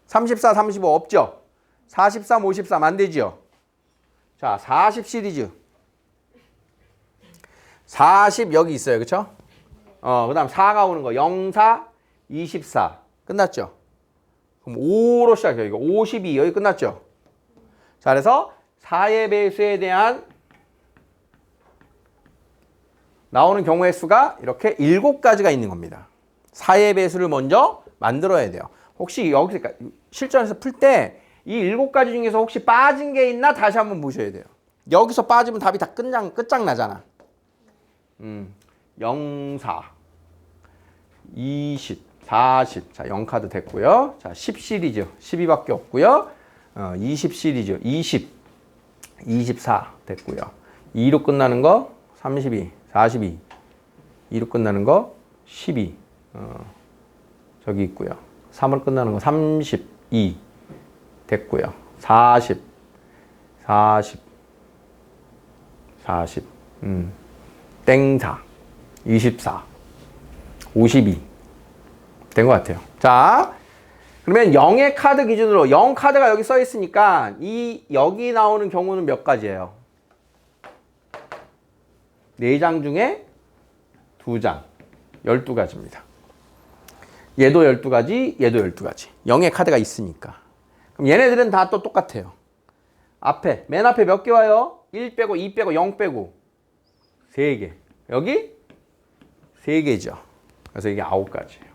34, 35 없죠? 43, 53 안 되죠? 자, 40 시리즈. 40 여기 있어요. 그쵸? 그 다음 4가 오는 거. 0, 4, 24. 끝났죠? 그럼 5로 시작해요. 이거 52 여기 끝났죠? 자, 그래서 4의 배수에 대한 나오는 경우의 수가 이렇게 7가지가 있는 겁니다. 4의 배수를 먼저 만들어야 돼요. 혹시 여기서 그러니까 실전에서 풀 때 이 7가지 중에서 혹시 빠진 게 있나 다시 한번 보셔야 돼요. 여기서 빠지면 답이 다 끝장나잖아. 0, 4, 20, 40. 자, 0카드 됐고요. 자, 10 시리즈. 12밖에 없고요. 20 시리즈. 20, 24 됐고요. 2로 끝나는 거 32, 42. 2로 끝나는 거 12. 저기 있고요. 3으로 끝나는 거 32 됐고요. 40, 40, 40. 땡4, 24, 52. 된 것 같아요. 자, 그러면 0의 카드 기준으로 0 카드가 여기 써 있으니까 여기 나오는 경우는 몇 가지예요? 4장 중에 2장. 12가지입니다. 얘도 12가지, 얘도 12가지. 0의 카드가 있으니까. 그럼 얘네들은 다 또 똑같아요. 맨 앞에 몇 개 와요? 1 빼고 2 빼고 0 빼고 3개. 여기 3개죠. 그래서 이게 9가지예요.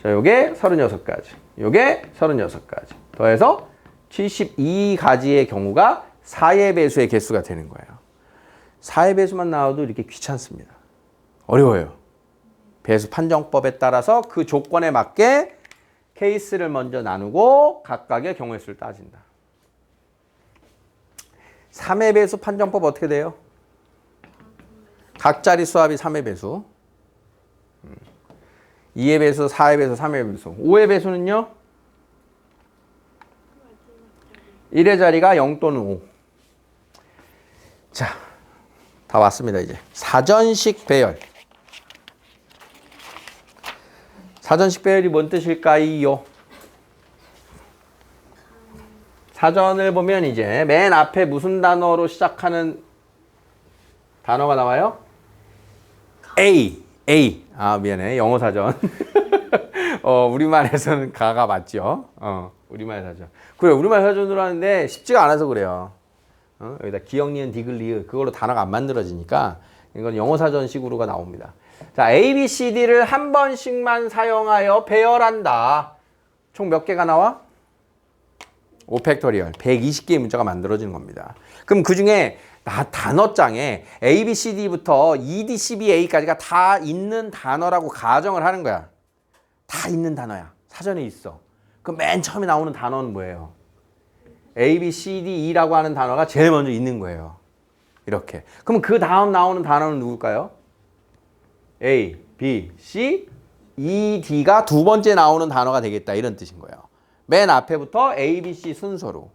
자, 요게 36가지. 요게 36가지. 더해서 72가지의 경우가 4의 배수의 개수가 되는 거예요. 4의 배수만 나와도 이렇게 귀찮습니다. 어려워요. 배수 판정법에 따라서 그 조건에 맞게 케이스를 먼저 나누고 각각의 경우의 수를 따진다. 3의 배수 판정법 어떻게 돼요? 각 자리 수합이 3의 배수. 2의 배수, 4의 배수, 3의 배수. 5의 배수는요? 1의 자리가 0 또는 5. 자, 다 왔습니다, 이제. 사전식 배열. 사전식 배열이 뭔 뜻일까요? 사전을 보면 이제 맨 앞에 무슨 단어로 시작하는 단어가 나와요? A. 아, 미안해. 영어 사전. 우리말에서는 가가 맞죠. 우리말 사전. 그래, 우리말 사전으로 하는데 쉽지가 않아서 그래요. 여기다 기역, 니은, 디귿, 리을 그걸로 단어가 안 만들어지니까 이건 영어 사전식으로가 나옵니다. 자, A, B, C, D를 한 번씩만 사용하여 배열한다. 총 몇 개가 나와? 5팩토리얼. 120개의 문자가 만들어지는 겁니다. 그럼 그 중에 단어장에 A, B, C, D부터 E, D, C, B, A까지가 다 있는 단어라고 가정을 하는 거야. 다 있는 단어야. 사전에 있어. 그럼 맨 처음에 나오는 단어는 뭐예요? A, B, C, D, E라고 하는 단어가 제일 먼저 있는 거예요. 이렇게. 그럼 그 다음 나오는 단어는 누굴까요? A, B, C, E, D가 두 번째 나오는 단어가 되겠다. 이런 뜻인 거예요. 맨 앞에부터 A, B, C 순서로.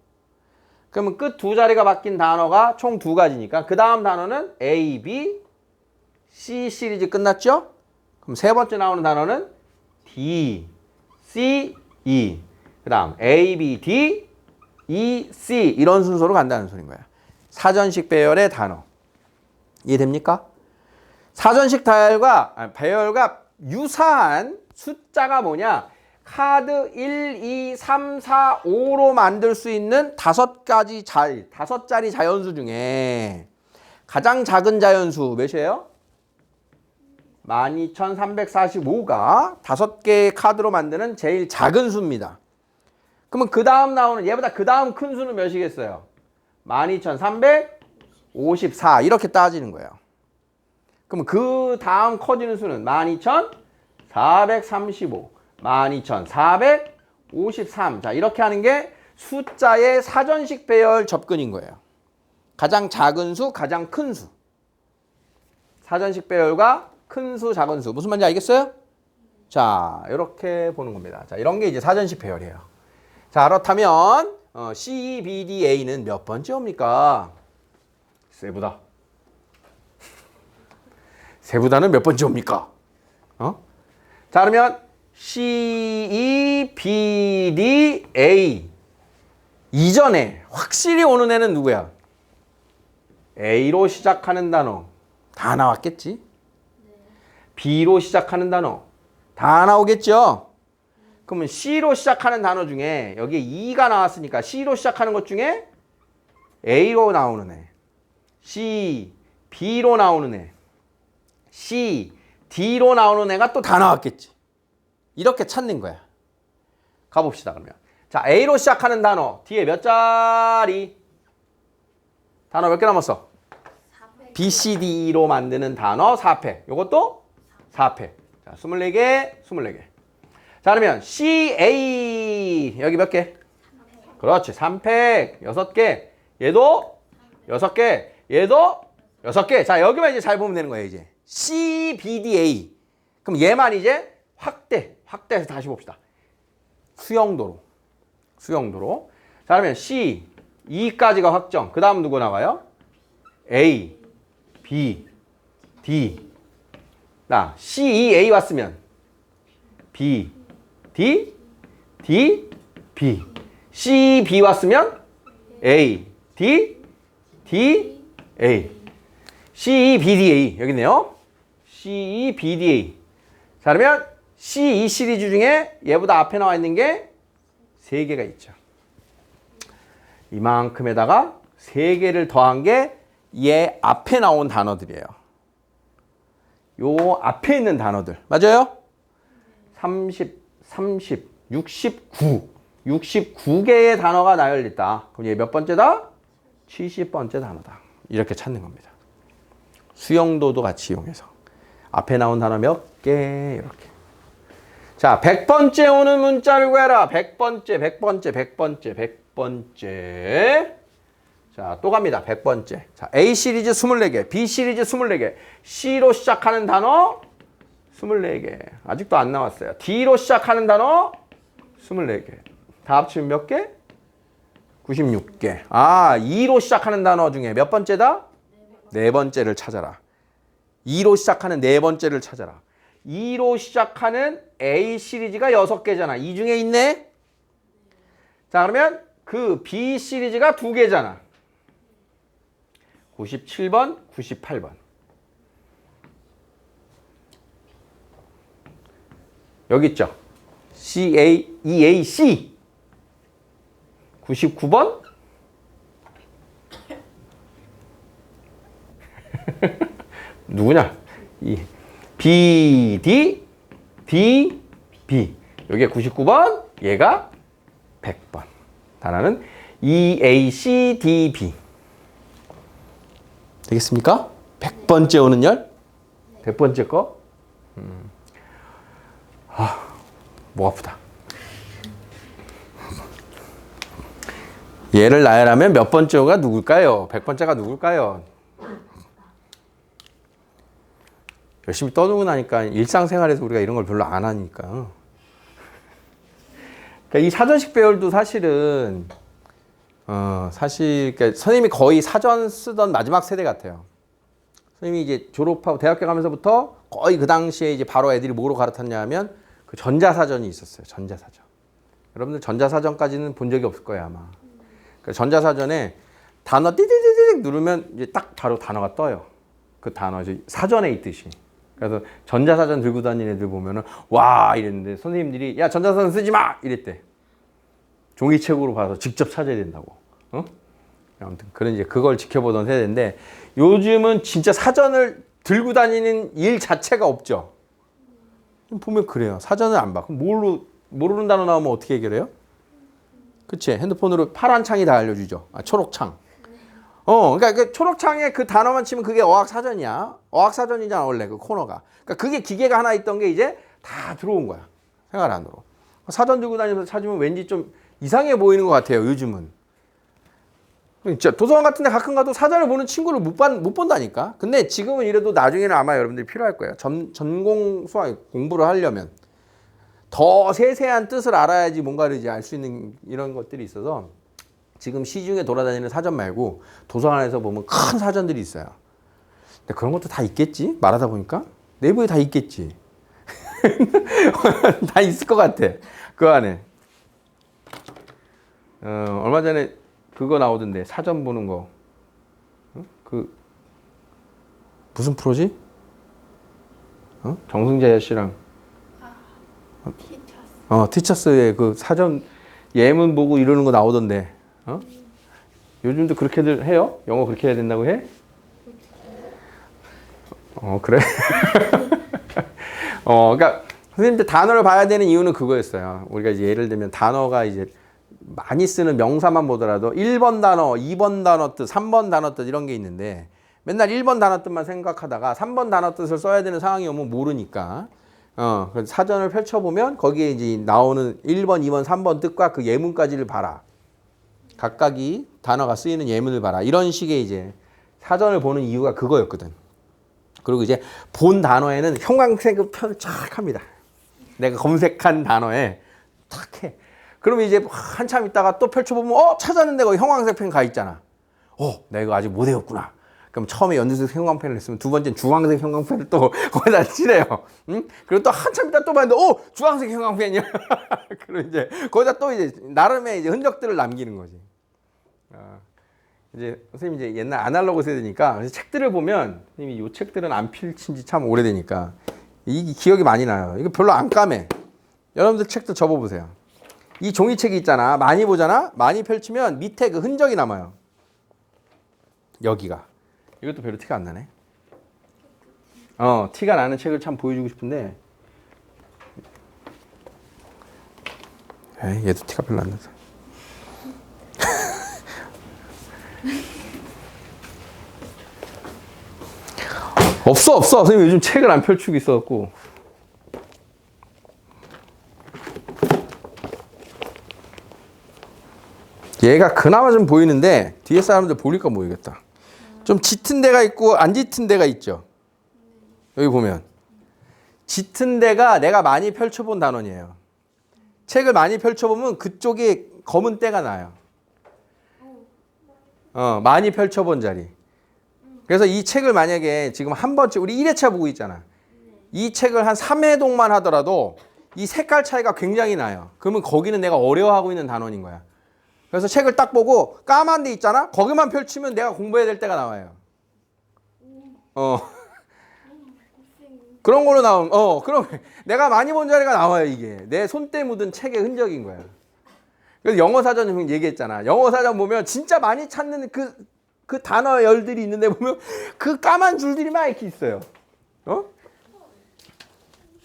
그러면 끝 두 자리가 바뀐 단어가 총 두 가지니까 그 다음 단어는 A, B, C 시리즈 끝났죠? 그럼 세 번째 나오는 단어는 D, C, E. 그 다음 A, B, D, E, C 이런 순서로 간다는 소린 거야. 사전식 배열의 단어. 이해됩니까? 사전식 배열과 유사한 숫자가 뭐냐? 카드 1, 2, 3, 4, 5로 만들 수 있는 다섯 자리 자연수 중에 가장 작은 자연수 몇이에요? 12,345가 5개의 카드로 만드는 제일 작은 수입니다. 그러면 그 다음 나오는 얘보다 그 다음 큰 수는 몇이겠어요? 12,354 이렇게 따지는 거예요. 그럼 그 다음 커지는 수는 12,435, 12,453. 자, 이렇게 하는 게 숫자의 사전식 배열 접근인 거예요. 가장 작은 수, 가장 큰 수. 사전식 배열과 큰 수, 작은 수. 무슨 말인지 알겠어요? 자, 이렇게 보는 겁니다. 자, 이런 게 이제 사전식 배열이에요. 자, 그렇다면 C, E, B, D, A는 몇 번째 옵니까? 세부다. 세부다는 몇 번째 옵니까? 자, 그러면 C, E, B, D, A 이전에 확실히 오는 애는 누구야? A로 시작하는 단어 다 나왔겠지? B로 시작하는 단어 다 나오겠죠? 그러면 C로 시작하는 단어 중에 여기에 E가 나왔으니까 C로 시작하는 것 중에 A로 나오는 애, C, B로 나오는 애, C, D로 나오는 애가 또 다 나왔겠지. 이렇게 찾는 거야. 가봅시다 그러면. 자, A로 시작하는 단어 뒤에 몇 자리? 단어 몇 개 남았어? 4팩. B, C, D로 만드는 단어 4팩. 요것도 4팩. 자, 24개, 24개. 자, 그러면 C, A 여기 몇 개? 3팩. 그렇지. 3팩. 6개. 얘도 6개. 얘도 6개. 자, 여기만 이제 잘 보면 되는 거예요, 이제. C, B, D, A. 그럼 얘만 이제 확대해서 다시 봅시다. 수용도로. 자, 그러면 C, E까지가 확정. 그 다음 누구 나와요? A, B, D. 나 C, E, A 왔으면 B, D, D, B. C, B 왔으면 A, D, D, A. C, E, B, D, A. 여기 있네요. C, E, B, D, A. 자, 그러면 C, E 시리즈 중에 얘보다 앞에 나와 있는 게 3개가 있죠. 이만큼에다가 3개를 더한 게 얘 앞에 나온 단어들이에요. 요 앞에 있는 단어들. 맞아요? 69. 69개의 단어가 나열됐다. 그럼 얘 몇 번째다? 70번째 단어다. 이렇게 찾는 겁니다. 수용도도 같이 이용해서. 앞에 나온 단어 몇 개, 이렇게. 자, 100번째 오는 문자를 구해라. 100번째. 자, 또 갑니다. 100번째. 자, A 시리즈 24개, B 시리즈 24개, C로 시작하는 단어 24개. 아직도 안 나왔어요. D로 시작하는 단어 24개. 다 합치면 몇 개? 96개. 아, E로 시작하는 단어 중에 몇 번째다? 네 번째를 찾아라. 2로 시작하는 네 번째를 찾아라. 2로 시작하는 A 시리즈가 6개잖아. 이 중에 있네? 자, 그러면 그 B 시리즈가 2개잖아. 97번, 98번. 여기 있죠. EAC 99번 누구냐? BD DB 여기에 99번 얘가 100번 단어는 EACDB 되겠습니까? 100번째 오는 열? 100번째 거? 목 아프다. 얘를 나열하면 몇 번째가 누굴까요? 100번째가 누굴까요? 열심히 떠들고 나니까 일상생활에서 우리가 이런 걸 별로 안 하니까. 그러니까 이 사전식 배열도 사실은 그러니까 선생님이 거의 사전 쓰던 마지막 세대 같아요. 선생님이 이제 졸업하고 대학교 가면서부터 거의 그 당시에 이제 바로 애들이 뭐로 갈아탔냐 하면 그 전자사전이 있었어요. 전자사전. 여러분들 전자사전까지는 본 적이 없을 거예요, 아마. 그러니까 전자사전에 단어 띠디디디 누르면 이제 딱 바로 단어가 떠요. 그 단어 이제 사전에 있듯이. 그래서 전자사전 들고 다니는 애들 보면은 와 이랬는데 선생님들이 야 전자사전 쓰지 마 이랬대. 종이책으로 봐서 직접 찾아야 된다고. 아무튼 그런 이제 그걸 지켜보던 세대인데 요즘은 진짜 사전을 들고 다니는 일 자체가 없죠. 보면 그래요. 사전을 안 봐. 그럼 모르는 단어 나오면 어떻게 해결해요? 그치? 핸드폰으로 파란 창이 다 알려주죠. 초록창. 그러니까 그 초록창에 그 단어만 치면 그게 어학사전이야. 어학사전이잖아, 원래 그 코너가. 그러니까 그게 기계가 하나 있던 게 이제 다 들어온 거야. 생활 안으로. 사전 들고 다니면서 찾으면 왠지 좀 이상해 보이는 것 같아요, 요즘은. 진짜 도서관 같은 데 가끔 가도 사전을 보는 친구를 못 본다니까. 근데 지금은 이래도 나중에는 아마 여러분들이 필요할 거예요. 전공 수학 공부를 하려면. 더 세세한 뜻을 알아야지 뭔가를 이제 알 수 있는 이런 것들이 있어서 지금 시중에 돌아다니는 사전 말고 도서관에서 보면 큰 사전들이 있어요. 근데 그런 것도 다 있겠지? 말하다 보니까 내부에 다 있겠지. 다 있을 것 같아. 그 안에. 얼마 전에 그거 나오던데 사전 보는 거. 그 무슨 프로지? 정승재 씨랑 티처스의 그 사전 예문 보고 이러는 거 나오던데. 요즘도 그렇게들 해요? 영어 그렇게 해야 된다고 해? 그래? 그러니까 선생님들 단어를 봐야 되는 이유는 그거였어요. 우리가 이제 예를 들면 단어가 이제 많이 쓰는 명사만 보더라도 1번 단어, 2번 단어 뜻, 3번 단어 뜻 이런 게 있는데 맨날 1번 단어 뜻만 생각하다가 3번 단어 뜻을 써야 되는 상황이 오면 모르니까 사전을 펼쳐보면 거기에 이제 나오는 1번, 2번, 3번 뜻과 그 예문까지를 봐라. 각각이 단어가 쓰이는 예문을 봐라. 이런 식의 이제 사전을 보는 이유가 그거였거든. 그리고 이제 본 단어에는 형광색을 표를 쫙 합니다. 내가 검색한 단어에 탁 해. 그러면 이제 한참 있다가 또 펼쳐보면 찾았는데 거기 형광색 펜 가 있잖아. 내가 이거 아직 못 외웠구나. 그럼 처음에 연두색 형광펜을 했으면 두 번째는 주황색 형광펜을 또 거기다 칠해요. 응? 그리고 또 한참 있다 또 봤는데 주황색 형광펜이야. 그리고 이제 거기다 또 이제 나름의 이제 흔적들을 남기는 거지. 이제 선생님 이제 옛날 아날로그 세대니까 책들을 보면 선생님이 이 책들은 안 펼친 지 참 오래되니까 이 기억이 많이 나요. 이거 별로 안 까매. 여러분들 책도 접어보세요. 이 종이책이 있잖아. 많이 보잖아. 많이 펼치면 밑에 그 흔적이 남아요. 여기가. 이것도 별로 티가 안 나네. 티가 나는 책을 참 보여주고 싶은데 얘도 티가 별로 안 나서. 없어. 선생님 요즘 책을 안 펼치고 있어갖고. 얘가 그나마 좀 보이는데 뒤에 사람들 보니까 모르겠다. 좀 짙은 데가 있고 안 짙은 데가 있죠. 여기 보면 짙은 데가 내가 많이 펼쳐본 단원이에요. 책을 많이 펼쳐보면 그쪽에 검은 때가 나요. 많이 펼쳐본 자리. 그래서 이 책을 만약에 지금 한 번째 우리 1회차 보고 있잖아. 이 책을 한 3회동만 하더라도 이 색깔 차이가 굉장히 나요. 그러면 거기는 내가 어려워하고 있는 단원인 거야. 그래서 책을 딱 보고 까만 데 있잖아. 거기만 펼치면 내가 공부해야 될 때가 나와요. 그런 걸로 나온, 그럼 내가 많이 본 자리가 나와요, 이게. 내 손때 묻은 책의 흔적인 거야. 그래서 영어 사전 얘기했잖아. 영어 사전 보면 진짜 많이 찾는 그 단어 열들이 있는데 보면 그 까만 줄들이 막 이렇게 있어요.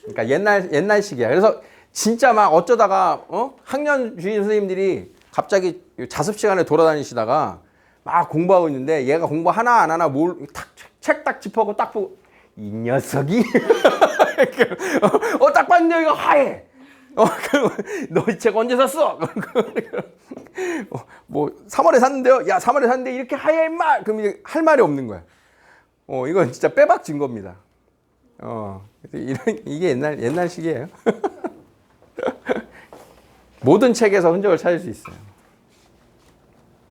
그러니까 옛날식이야. 그래서 진짜 막 어쩌다가, 학년 주임 선생님들이 갑자기 자습 시간에 돌아다니시다가 막 공부하고 있는데 얘가 공부 하나 안 하나 책 딱 짚어고 딱 보고 이 녀석이 딱 봤는데 이거 하얘. 너 이 책 언제 샀어? 뭐 3월에 샀는데요. 야 3월에 샀는데 이렇게 하얘 임마. 그럼 이제 할 말이 없는 거야. 이건 진짜 빼박 증거입니다. 이게 옛날식이에요. 모든 책에서 흔적을 찾을 수 있어요.